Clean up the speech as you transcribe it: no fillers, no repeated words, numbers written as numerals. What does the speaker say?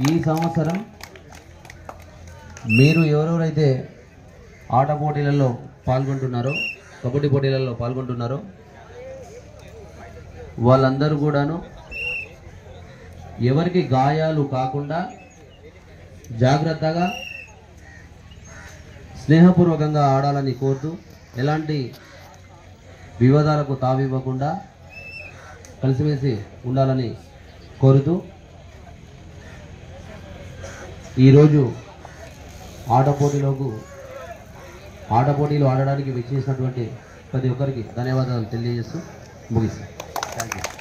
ఈ సంవత్సరం మీరు ఎవరెవరైతే ఆట పోటీలలో పాల్గొంటున్నారో, కబడ్డీ పోటీలలో పాల్గొంటున్నారో వాళ్ళందరూ కూడాను ఎవరికి గాయాలు కాకుండా జాగ్రత్తగా స్నేహపూర్వకంగా ఆడాలని కోరుతూ, ఎలాంటి వివాదాలకు తావివ్వకుండా కలిసిమెలిసి ఉండాలని కోరుతూ, ఈరోజు ఆట పోటీలు ఆడడానికి విచ్చేసినటువంటి ప్రతి ఒక్కరికి ధన్యవాదాలు తెలియజేస్తూ ముగిస్తాను. Thank you.